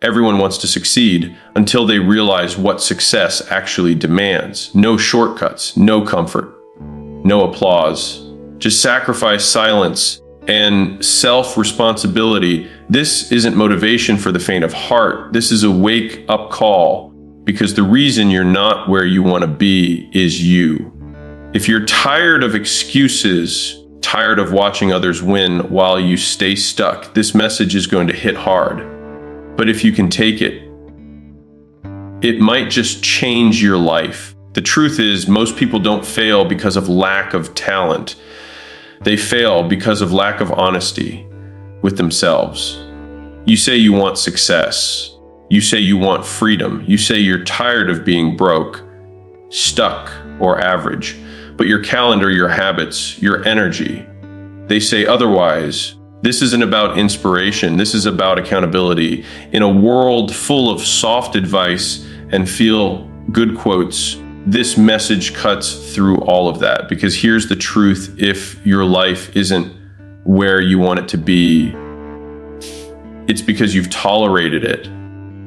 Everyone wants to succeed until they realize what success actually demands. No shortcuts, no comfort, no applause, just sacrifice, silence, and self-responsibility. This isn't motivation for the faint of heart. This is a wake-up call, because the reason you're not where you want to be is you. If you're tired of excuses, tired of watching others win while you stay stuck, this message is going to hit hard. But if you can take it, it might just change your life. The truth is, most people don't fail because of lack of talent. They fail because of lack of honesty with themselves. You say you want success. You say you want freedom. You say you're tired of being broke, stuck, or average. But your calendar, your habits, your energy, they say otherwise. This isn't about inspiration. This is about accountability. In a world full of soft advice and feel-good quotes, this message cuts through all of that. Because here's the truth: if your life isn't where you want it to be, it's because you've tolerated it.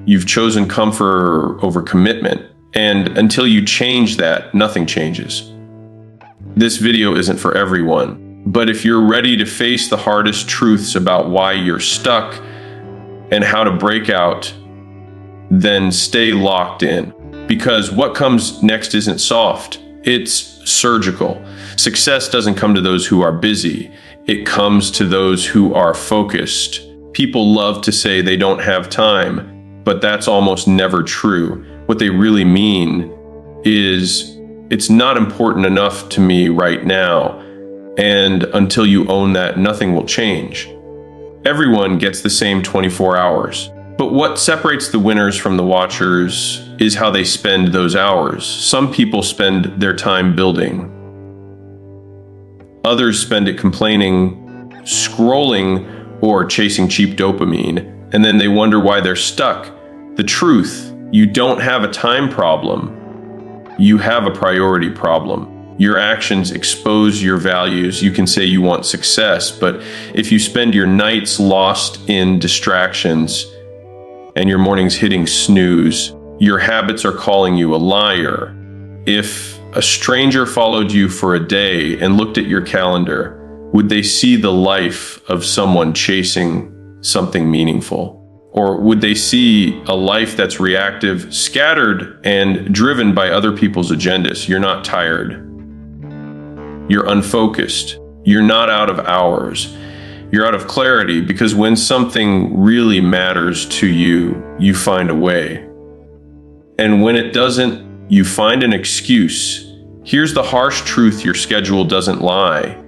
You've chosen comfort over commitment. And until you change that, nothing changes. This video isn't for everyone, but if you're ready to face the hardest truths about why you're stuck and how to break out, then stay locked in. Because what comes next isn't soft, it's surgical. Success doesn't come to those who are busy. It comes to those who are focused. People love to say they don't have time, but that's almost never true. What they really mean is, it's not important enough to me right now, and until you own that, nothing will change. Everyone gets the same 24 hours, but what separates the winners from the watchers is how they spend those hours. Some people spend their time building. Others spend it complaining, scrolling, or chasing cheap dopamine, and then they wonder why they're stuck. The truth: you don't have a time problem. You have a priority problem. Your actions expose your values. You can say you want success, but if you spend your nights lost in distractions and your mornings hitting snooze, your habits are calling you a liar. If a stranger followed you for a day and looked at your calendar, would they see the life of someone chasing something meaningful? Or would they see a life that's reactive, scattered, and driven by other people's agendas? You're not tired. You're unfocused. You're not out of hours. You're out of clarity, because when something really matters to you, you find a way. And when it doesn't, you find an excuse. Here's the harsh truth: your schedule doesn't lie.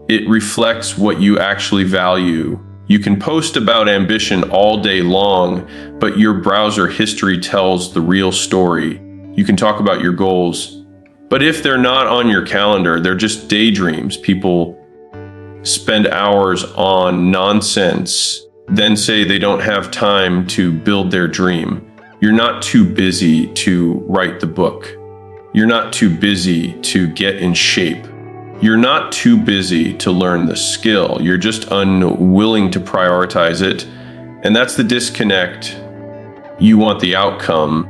It reflects what you actually value. You can post about ambition all day long, but your browser history tells the real story. You can talk about your goals, but if they're not on your calendar, they're just daydreams. People spend hours on nonsense, then say they don't have time to build their dream. You're not too busy to write the book. You're not too busy to get in shape. You're not too busy to learn the skill. You're just unwilling to prioritize it. And that's the disconnect. You want the outcome,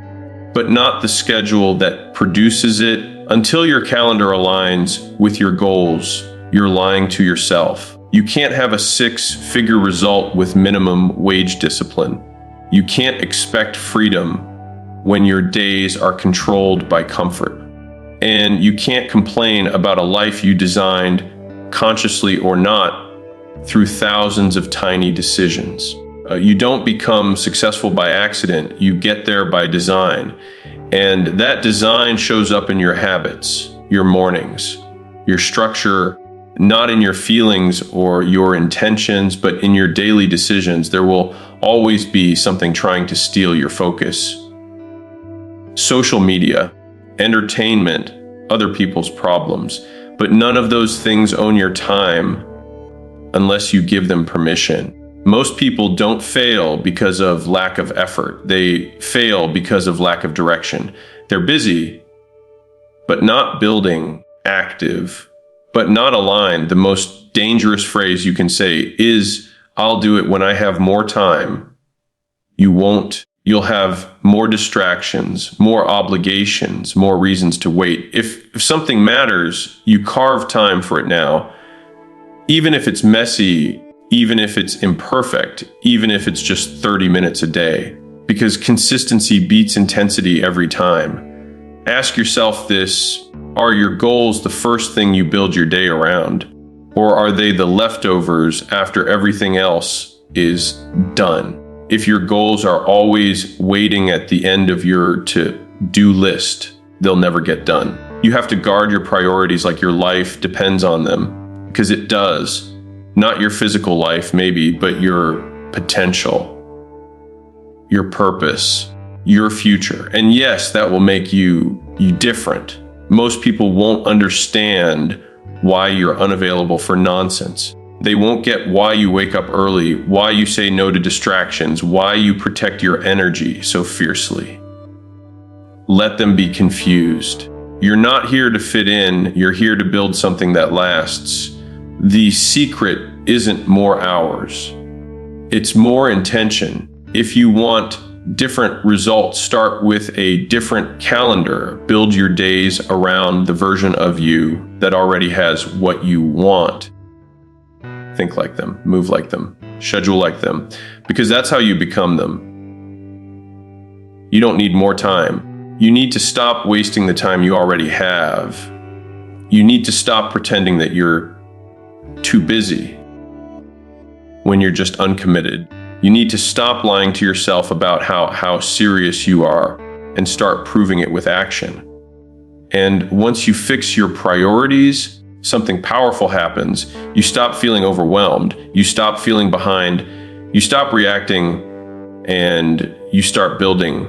but not the schedule that produces it. Until your calendar aligns with your goals, you're lying to yourself. You can't have a 6-figure result with minimum wage discipline. You can't expect freedom when your days are controlled by comfort. And you can't complain about a life you designed, consciously or not, through thousands of tiny decisions. You don't become successful by accident. You get there by design. And that design shows up in your habits, your mornings, your structure, not in your feelings or your intentions, but in your daily decisions. There will always be something trying to steal your focus. Social media, entertainment, other people's problems, but none of those things own your time unless you give them permission. Most people don't fail because of lack of effort. They fail because of lack of direction. They're busy, but not building, active, but not aligned. The most dangerous phrase you can say is, "I'll do it when I have more time." You won't You'll have more distractions, more obligations, more reasons to wait. If something matters, you carve time for it now, even if it's messy, even if it's imperfect, even if it's just 30 minutes a day, because consistency beats intensity every time. Ask yourself this: are your goals the first thing you build your day around? Or are they the leftovers after everything else is done? If your goals are always waiting at the end of your to-do list, they'll never get done. You have to guard your priorities like your life depends on them, because it does. Not your physical life, maybe, but your potential, your purpose, your future. And yes, that will make you different. Most people won't understand why you're unavailable for nonsense. They won't get why you wake up early, why you say no to distractions, why you protect your energy so fiercely. Let them be confused. You're not here to fit in, you're here to build something that lasts. The secret isn't more hours. It's more intention. If you want different results, start with a different calendar. Build your days around the version of you that already has what you want. Think like them, move like them, schedule like them, because that's how you become them. You don't need more time. You need to stop wasting the time you already have. You need to stop pretending that you're too busy when you're just uncommitted. You need to stop lying to yourself about how serious you are and start proving it with action. And once you fix your priorities, something powerful happens. You stop feeling overwhelmed. You stop feeling behind. You stop reacting, and you start building.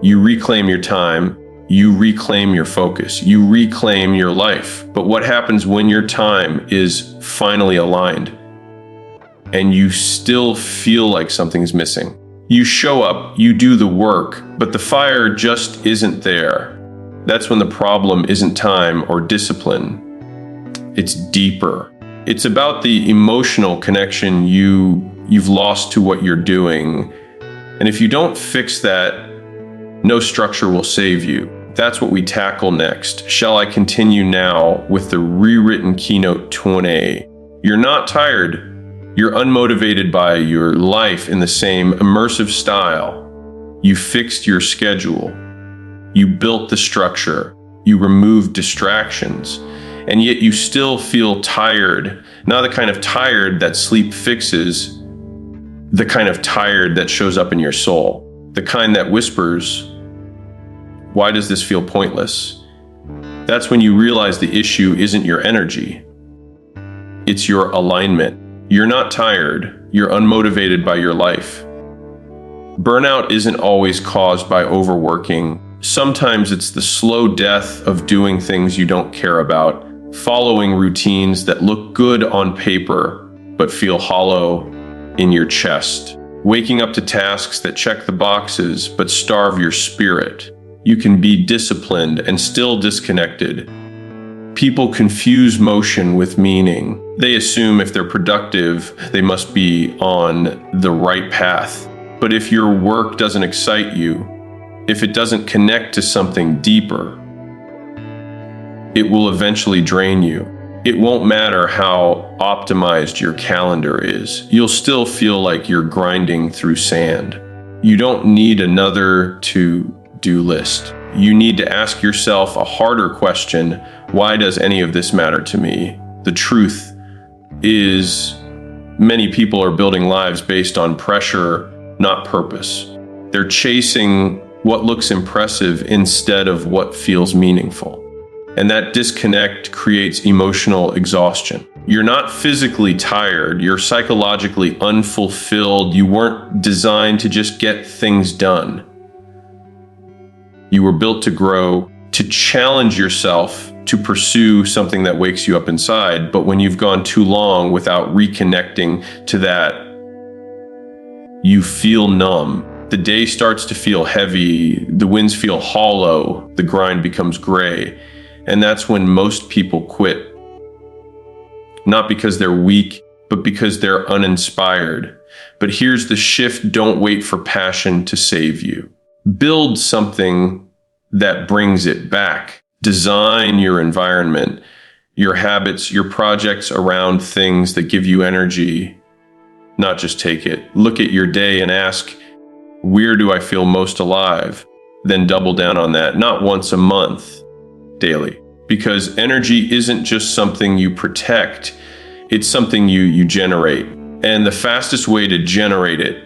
You reclaim your time. You reclaim your focus. You reclaim your life. But what happens when your time is finally aligned and you still feel like something's missing? You show up, you do the work, but the fire just isn't there. That's when the problem isn't time or discipline. It's deeper. It's about the emotional connection you've lost to what you're doing. And if you don't fix that, no structure will save you. That's what we tackle next. Shall I continue now with the rewritten keynote 20? You're not tired. You're unmotivated by your life in the same immersive style. You fixed your schedule. You built the structure. You removed distractions. And yet you still feel tired. Not the kind of tired that sleep fixes, the kind of tired that shows up in your soul. The kind that whispers, why does this feel pointless? That's when you realize the issue isn't your energy. It's your alignment. You're not tired. You're unmotivated by your life. Burnout isn't always caused by overworking. Sometimes it's the slow death of doing things you don't care about, following routines that look good on paper but feel hollow in your chest, waking up to tasks that check the boxes but starve your spirit. You can be disciplined and still disconnected. People confuse motion with meaning. They assume if they're productive, they must be on the right path. But if your work doesn't excite you, if it doesn't connect to something deeper, it will eventually drain you. It won't matter how optimized your calendar is. You'll still feel like you're grinding through sand. You don't need another to-do list. You need to ask yourself a harder question: why does any of this matter to me? The truth is, many people are building lives based on pressure, not purpose. They're chasing what looks impressive instead of what feels meaningful. And that disconnect creates emotional exhaustion. You're not physically tired, you're psychologically unfulfilled. You weren't designed to just get things done. You were built to grow, to challenge yourself, to pursue something that wakes you up inside. But when you've gone too long without reconnecting to that, you feel numb. The day starts to feel heavy, the winds feel hollow, the grind becomes gray. And that's when most people quit. Not because they're weak, but because they're uninspired. But here's the shift: don't wait for passion to save you. Build something that brings it back. Design your environment, your habits, your projects around things that give you energy, not just take it. Look at your day and ask, where do I feel most alive? Then double down on that, not once a month, daily. Because energy isn't just something you protect, it's something you generate. And the fastest way to generate it,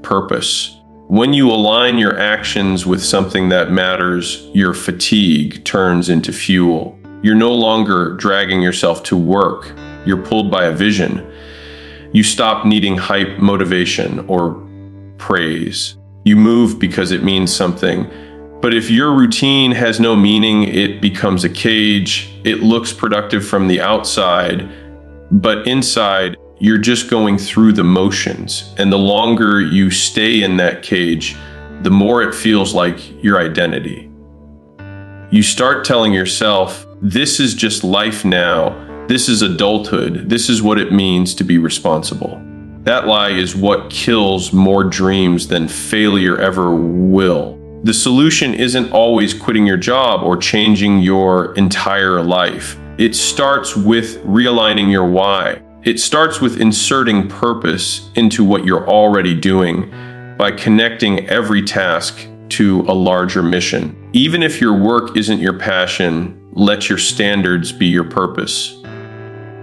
purpose. When you align your actions with something that matters, your fatigue turns into fuel. You're no longer dragging yourself to work. You're pulled by a vision. You stop needing hype, motivation, or praise. You move because it means something. But if your routine has no meaning, it becomes a cage. It looks productive from the outside, but inside, you're just going through the motions. And the longer you stay in that cage, the more it feels like your identity. You start telling yourself, this is just life now. This is adulthood. This is what it means to be responsible. That lie is what kills more dreams than failure ever will. The solution isn't always quitting your job or changing your entire life. It starts with realigning your why. It starts with inserting purpose into what you're already doing by connecting every task to a larger mission. Even if your work isn't your passion, let your standards be your purpose.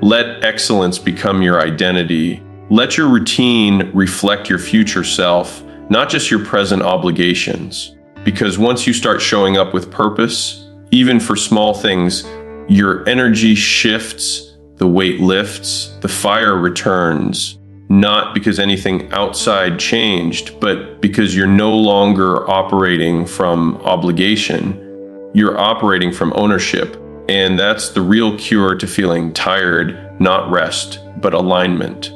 Let excellence become your identity. Let your routine reflect your future self, not just your present obligations. Because once you start showing up with purpose, even for small things, your energy shifts, the weight lifts, the fire returns, not because anything outside changed, but because you're no longer operating from obligation. You're operating from ownership. And that's the real cure to feeling tired, not rest, but alignment.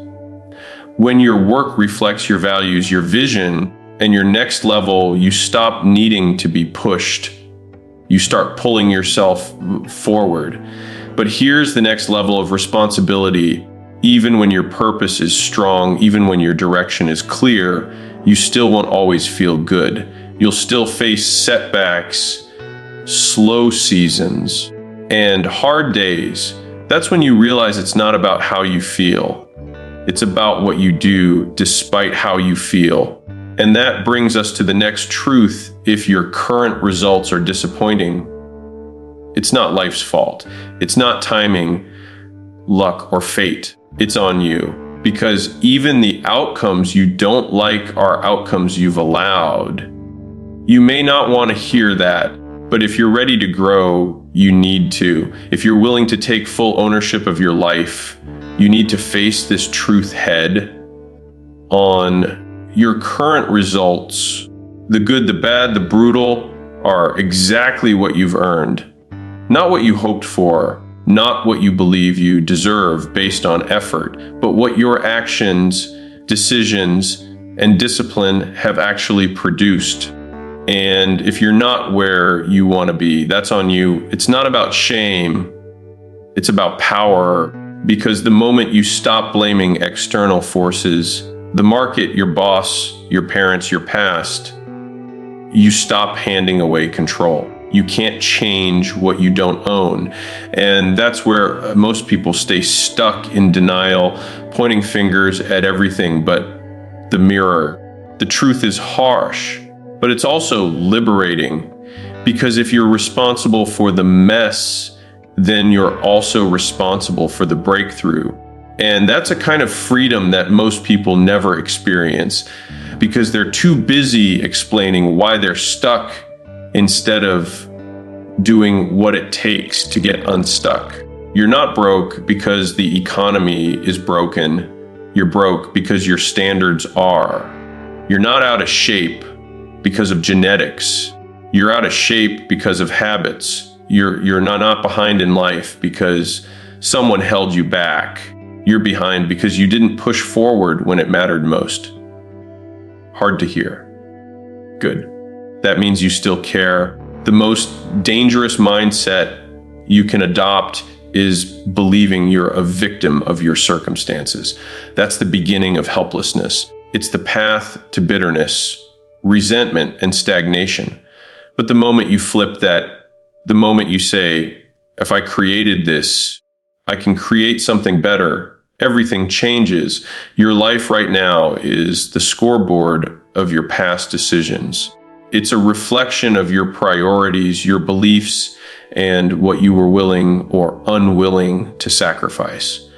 When your work reflects your values, your vision, and your next level, you stop needing to be pushed. You start pulling yourself forward. But here's the next level of responsibility. Even when your purpose is strong, even when your direction is clear, you still won't always feel good. You'll still face setbacks, slow seasons, and hard days. That's when you realize it's not about how you feel. It's about what you do despite how you feel. And that brings us to the next truth. If your current results are disappointing, it's not life's fault. It's not timing, luck, or fate. It's on you. Because even the outcomes you don't like are outcomes you've allowed. You may not want to hear that, but if you're ready to grow, you need to. If you're willing to take full ownership of your life, you need to face this truth head on. Your current results, the good, the bad, the brutal, are exactly what you've earned. Not what you hoped for, not what you believe you deserve based on effort, but what your actions, decisions, and discipline have actually produced. And if you're not where you want to be, that's on you. It's not about shame, it's about power. Because the moment you stop blaming external forces, the market, your boss, your parents, your past, you stop handing away control. You can't change what you don't own. And that's where most people stay stuck in denial, pointing fingers at everything but the mirror. The truth is harsh, but it's also liberating. Because if you're responsible for the mess, then you're also responsible for the breakthrough. And that's a kind of freedom that most people never experience because they're too busy explaining why they're stuck instead of doing what it takes to get unstuck. You're not broke because the economy is broken. You're broke because your standards are. You're not out of shape because of genetics. You're out of shape because of habits. You're not behind in life because someone held you back. You're behind because you didn't push forward when it mattered most. Hard to hear. Good. That means you still care. The most dangerous mindset you can adopt is believing you're a victim of your circumstances. That's the beginning of helplessness. It's the path to bitterness, resentment, and stagnation. But the moment you flip that, the moment you say, if I created this, I can create something better, everything changes. Your life right now is the scoreboard of your past decisions. It's a reflection of your priorities, your beliefs, and what you were willing or unwilling to sacrifice.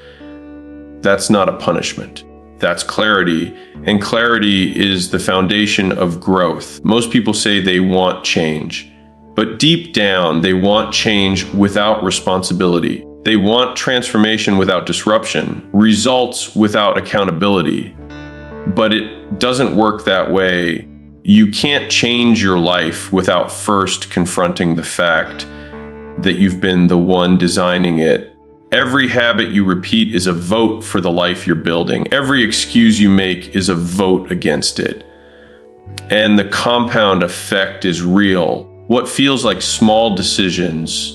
That's not a punishment. That's clarity, and clarity is the foundation of growth. Most people say they want change, but deep down, they want change without responsibility. They want transformation without disruption, results without accountability. But it doesn't work that way. You can't change your life without first confronting the fact that you've been the one designing it. Every habit you repeat is a vote for the life you're building. Every excuse you make is a vote against it. And the compound effect is real. What feels like small decisions,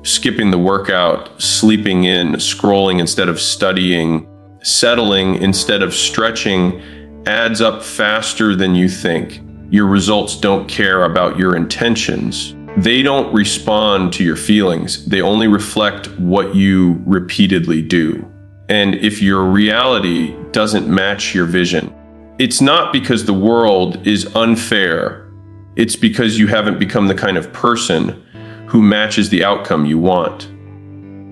skipping the workout, sleeping in, scrolling instead of studying, settling instead of stretching, adds up faster than you think. Your results don't care about your intentions. They don't respond to your feelings. They only reflect what you repeatedly do. And if your reality doesn't match your vision, it's not because the world is unfair. It's because you haven't become the kind of person who matches the outcome you want.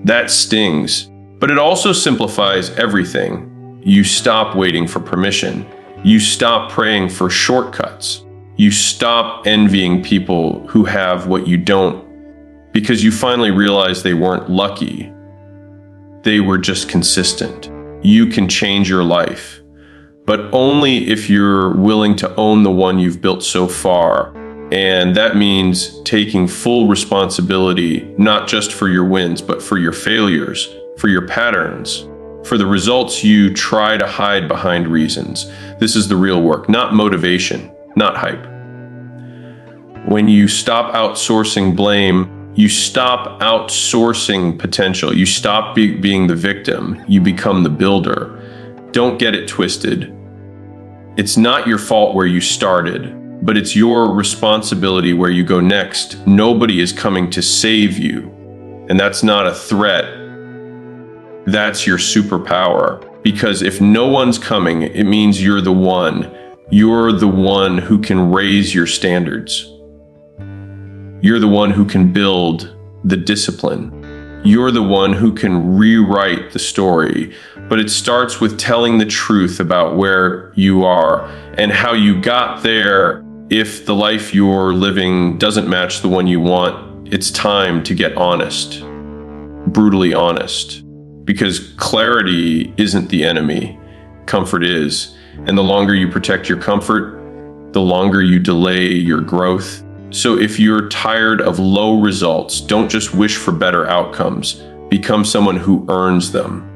That stings, but it also simplifies everything. You stop waiting for permission. You stop praying for shortcuts. You stop envying people who have what you don't, because you finally realize they weren't lucky. They were just consistent. You can change your life, but only if you're willing to own the one you've built so far. And that means taking full responsibility, not just for your wins, but for your failures, for your patterns, for the results you try to hide behind reasons. This is the real work, not motivation, not hype. When you stop outsourcing blame, you stop outsourcing potential. You stop being the victim. You become the builder. Don't get it twisted. It's not your fault where you started, but it's your responsibility where you go next. Nobody is coming to save you. And that's not a threat. That's your superpower. Because if no one's coming, it means you're the one. You're the one who can raise your standards. You're the one who can build the discipline. You're the one who can rewrite the story. But it starts with telling the truth about where you are and how you got there. If the life you're living doesn't match the one you want, it's time to get honest, brutally honest. Because clarity isn't the enemy, comfort is. And the longer you protect your comfort, the longer you delay your growth. So if you're tired of low results, don't just wish for better outcomes. Become someone who earns them.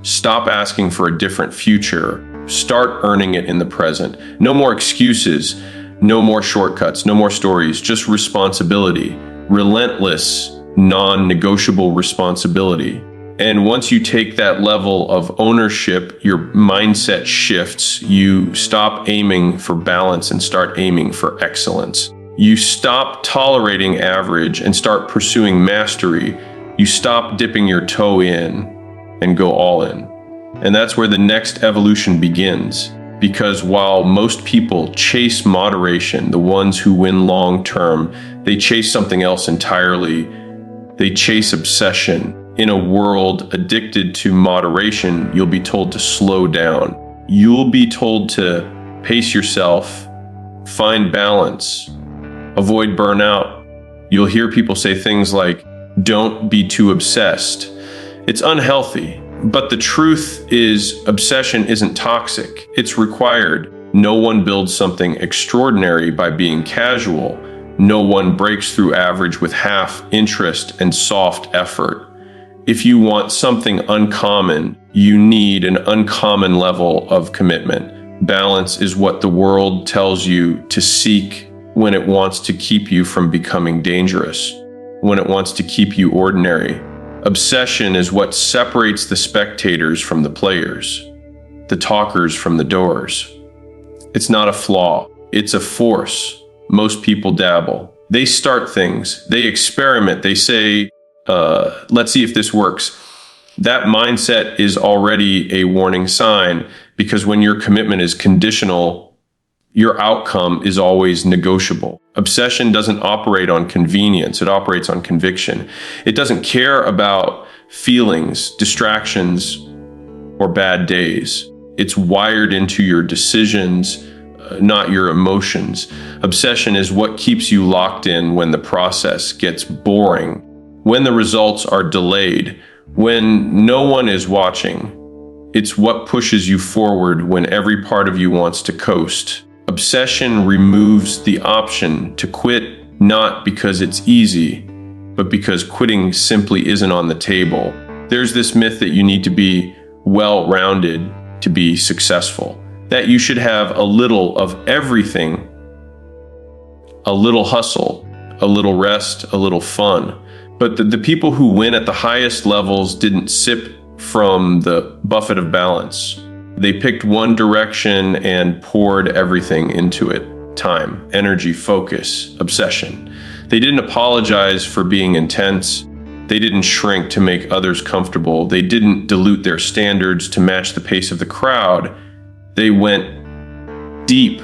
Stop asking for a different future. Start earning it in the present. No more excuses, no more shortcuts, no more stories, just responsibility. Relentless, non-negotiable responsibility. And once you take that level of ownership, your mindset shifts. You stop aiming for balance and start aiming for excellence. You stop tolerating average and start pursuing mastery. You stop dipping your toe in and go all in. And that's where the next evolution begins. Because while most people chase moderation, the ones who win long term, they chase something else entirely. They chase obsession. In a world addicted to moderation, you'll be told to slow down. You'll be told to pace yourself, find balance, avoid burnout. You'll hear people say things like, don't be too obsessed. It's unhealthy, but the truth is obsession isn't toxic. It's required. No one builds something extraordinary by being casual. No one breaks through average with half interest and soft effort. If you want something uncommon, you need an uncommon level of commitment. Balance is what the world tells you to seek when it wants to keep you from becoming dangerous, when it wants to keep you ordinary. Obsession is what separates the spectators from the players, the talkers from the doers. It's not a flaw, it's a force. Most people dabble. They start things, they experiment, they say, let's see if this works. That mindset is already a warning sign, because when your commitment is conditional, your outcome is always negotiable. Obsession doesn't operate on convenience, it operates on conviction. It doesn't care about feelings, distractions, or bad days. It's wired into your decisions, not your emotions. Obsession is what keeps you locked in when the process gets boring, when the results are delayed, when no one is watching. It's what pushes you forward when every part of you wants to coast. Obsession removes the option to quit, not because it's easy, but because quitting simply isn't on the table. There's this myth that you need to be well-rounded to be successful, that you should have a little of everything, a little hustle, a little rest, a little fun. But the people who win at the highest levels didn't sip from the buffet of balance. They picked one direction and poured everything into it. Time, energy, focus, obsession. They didn't apologize for being intense. They didn't shrink to make others comfortable. They didn't dilute their standards to match the pace of the crowd. They went deep,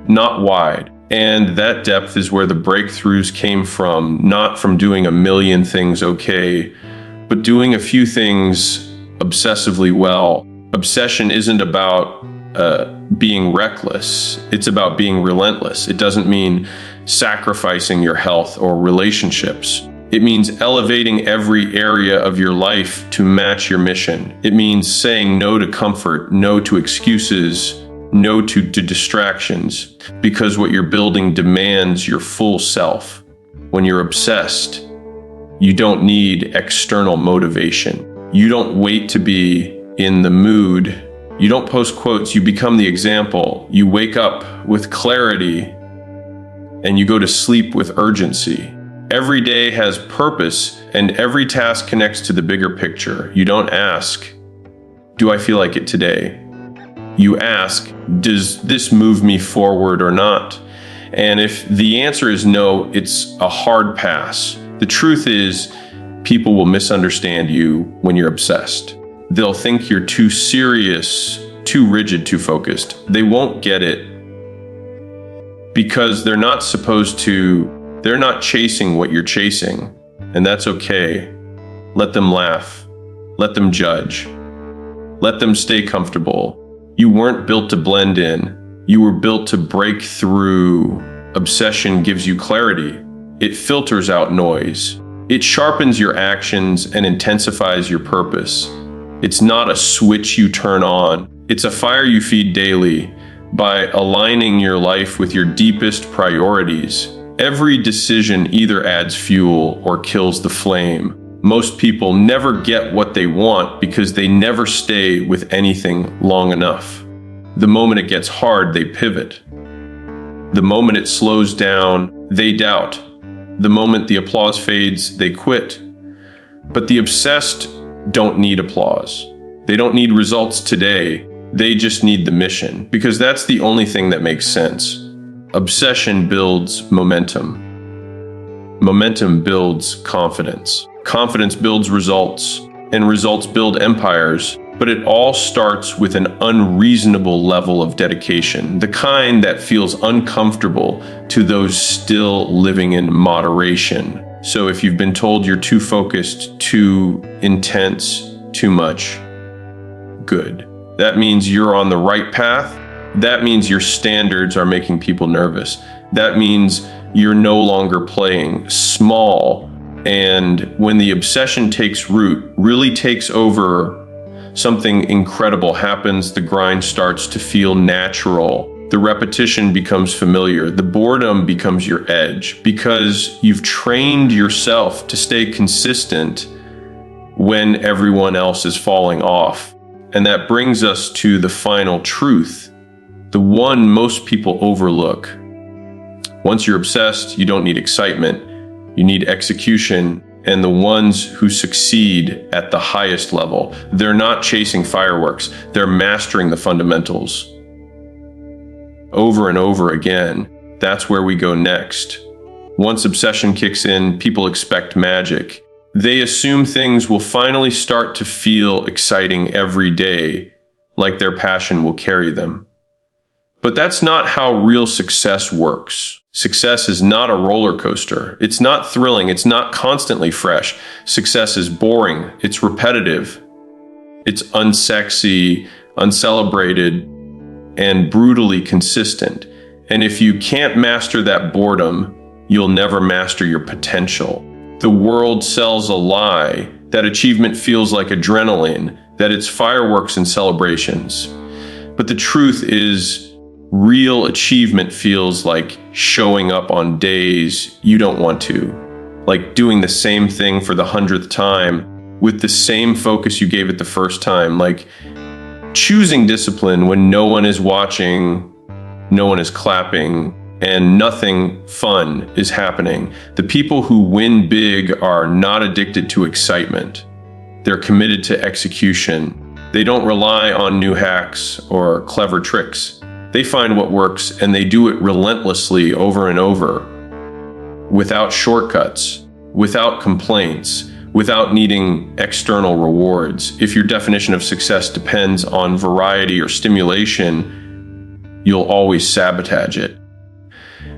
not wide. And that depth is where the breakthroughs came from, not from doing a million things okay, but doing a few things obsessively well. Obsession isn't about being reckless. It's about being relentless. It doesn't mean sacrificing your health or relationships. It means elevating every area of your life to match your mission. It means saying no to comfort, no to excuses, no to distractions, because what you're building demands your full self. When you're obsessed, you don't need external motivation. You don't wait to be in the mood. You don't post quotes, you become the example. You wake up with clarity and you go to sleep with urgency. Every day has purpose and every task connects to the bigger picture. You don't ask, do I feel like it today? You ask, does this move me forward or not? And if the answer is no, it's a hard pass. The truth is, people will misunderstand you when you're obsessed. They'll think you're too serious, too rigid, too focused. They won't get it because they're not chasing what you're chasing. And that's okay. Let them laugh. Let them judge. Let them stay comfortable. You weren't built to blend in. You were built to break through. Obsession gives you clarity. It filters out noise. It sharpens your actions and intensifies your purpose. It's not a switch you turn on. It's a fire you feed daily by aligning your life with your deepest priorities. Every decision either adds fuel or kills the flame. Most people never get what they want because they never stay with anything long enough. The moment it gets hard, they pivot. The moment it slows down, they doubt. The moment the applause fades, they quit. But the obsessed don't need applause. They don't need results today. They just need the mission, because that's the only thing that makes sense. Obsession builds momentum. Momentum builds confidence. Confidence builds results, and results build empires. But it all starts with an unreasonable level of dedication, the kind that feels uncomfortable to those still living in moderation. So if you've been told you're too focused, too intense, too much, good. That means you're on the right path. That means your standards are making people nervous. That means you're no longer playing small. And when the obsession takes root, really takes over, something incredible happens. The grind starts to feel natural. The repetition becomes familiar. The boredom becomes your edge because you've trained yourself to stay consistent when everyone else is falling off. And that brings us to the final truth, the one most people overlook. Once you're obsessed, you don't need excitement. You need execution. and the ones who succeed at the highest level. They're not chasing fireworks. They're mastering the fundamentals. Over and over again, that's where we go next. Once obsession kicks in, people expect magic. They assume things will finally start to feel exciting every day, like their passion will carry them. But that's not how real success works. Success is not a roller coaster. It's not thrilling. It's not constantly fresh. Success is boring. It's repetitive. It's unsexy, uncelebrated, and brutally consistent. And if you can't master that boredom, you'll never master your potential. The world sells a lie that achievement feels like adrenaline, that it's fireworks and celebrations. But the truth is, real achievement feels like showing up on days you don't want to, like doing the same thing for the 100th time with the same focus you gave it the first time, like choosing discipline when no one is watching, no one is clapping, and nothing fun is happening. The people who win big are not addicted to excitement. They're committed to execution. They don't rely on new hacks or clever tricks. They find what works and they do it relentlessly over and over, without shortcuts, without complaints, without needing external rewards. If your definition of success depends on variety or stimulation, you'll always sabotage it.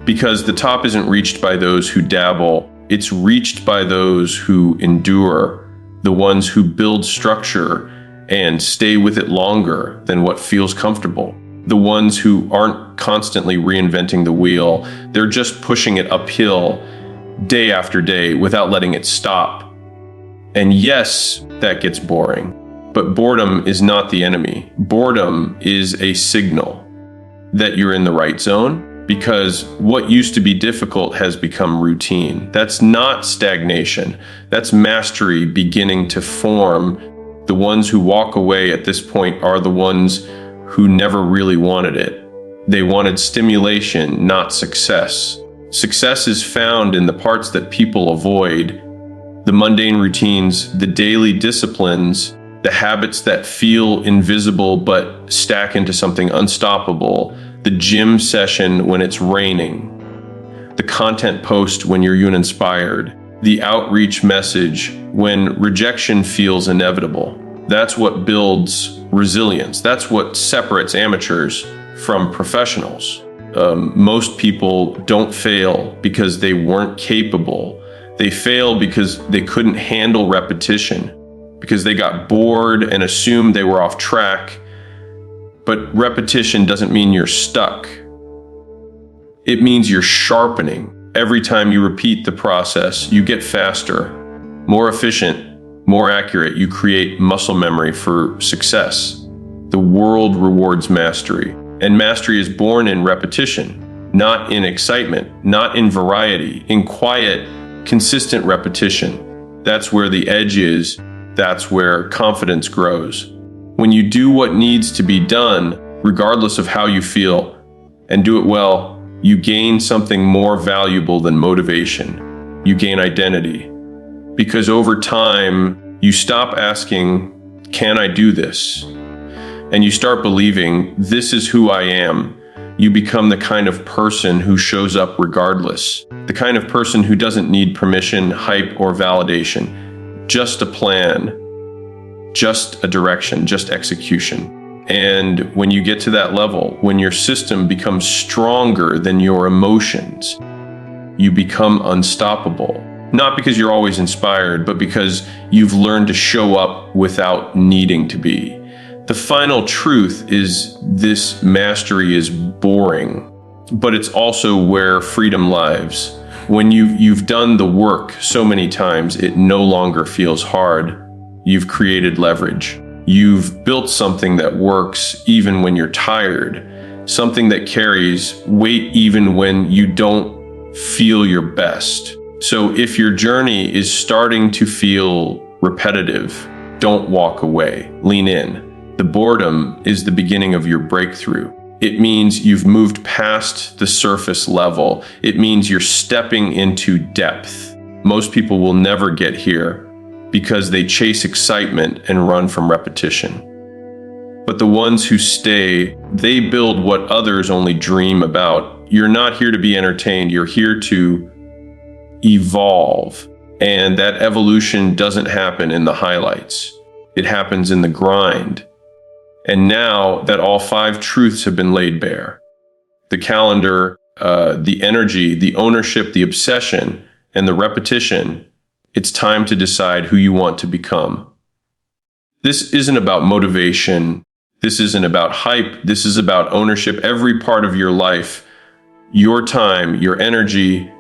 Because the top isn't reached by those who dabble, it's reached by those who endure, the ones who build structure and stay with it longer than what feels comfortable. The ones who aren't constantly reinventing the wheel, they're just pushing it uphill day after day without letting it stop. And yes, that gets boring, but boredom is not the enemy. Boredom is a signal that you're in the right zone, because what used to be difficult has become routine. That's not stagnation. That's mastery beginning to form. The ones who walk away at this point are the ones who never really wanted it. They wanted stimulation, not success. Success is found in the parts that people avoid, the mundane routines, the daily disciplines, the habits that feel invisible but stack into something unstoppable, the gym session when it's raining, the content post when you're uninspired, the outreach message when rejection feels inevitable. That's what builds resilience. That's what separates amateurs from professionals. Most people don't fail because they weren't capable. They fail because they couldn't handle repetition, because they got bored and assumed they were off track. But repetition doesn't mean you're stuck. It means you're sharpening. Every time you repeat the process, you get faster, more efficient, more accurate. You create muscle memory for success. The world rewards mastery, and mastery is born in repetition, not in excitement, not in variety, in quiet, consistent repetition. That's where the edge is. That's where confidence grows. When you do what needs to be done, regardless of how you feel, and do it well, you gain something more valuable than motivation. You gain identity. Because over time, you stop asking, can I do this? And you start believing, this is who I am. You become the kind of person who shows up regardless. The kind of person who doesn't need permission, hype, or validation. Just a plan, just a direction, just execution. And when you get to that level, when your system becomes stronger than your emotions, you become unstoppable. Not because you're always inspired, but because you've learned to show up without needing to be. The final truth is this: mastery is boring, but it's also where freedom lives. When you've done the work so many times, it no longer feels hard. You've created leverage. You've built something that works even when you're tired, something that carries weight even when you don't feel your best. So if your journey is starting to feel repetitive, don't walk away. Lean in. The boredom is the beginning of your breakthrough. It means you've moved past the surface level. It means you're stepping into depth. Most people will never get here because they chase excitement and run from repetition. But the ones who stay, they build what others only dream about. You're not here to be entertained, you're here to evolve. And that evolution doesn't happen in the highlights. It happens in the grind. And now that all 5 truths have been laid bare, the calendar, the energy, the ownership, the obsession, and the repetition, it's time to decide who you want to become. This isn't about motivation. This isn't about hype. This is about ownership. Every part of your life, your time, your energy,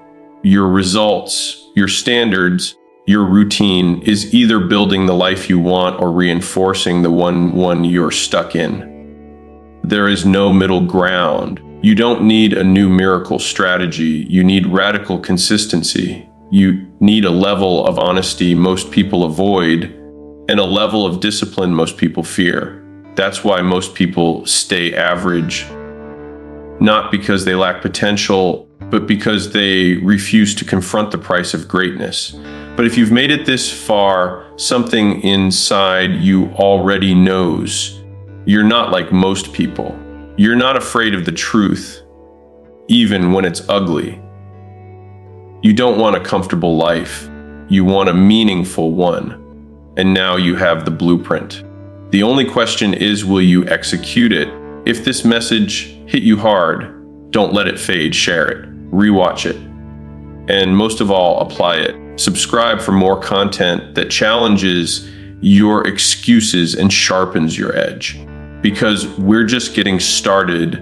your results, your standards, your routine is either building the life you want or reinforcing the one you're stuck in. There is no middle ground. You don't need a new miracle strategy. You need radical consistency. You need a level of honesty most people avoid and a level of discipline most people fear. That's why most people stay average, not because they lack potential, but because they refuse to confront the price of greatness. But if you've made it this far, something inside you already knows. You're not like most people. You're not afraid of the truth, even when it's ugly. You don't want a comfortable life. You want a meaningful one. And now you have the blueprint. The only question is, will you execute it? If this message hit you hard, don't let it fade. Share it, rewatch it, and most of all, apply it. Subscribe for more content that challenges your excuses and sharpens your edge. Because we're just getting started.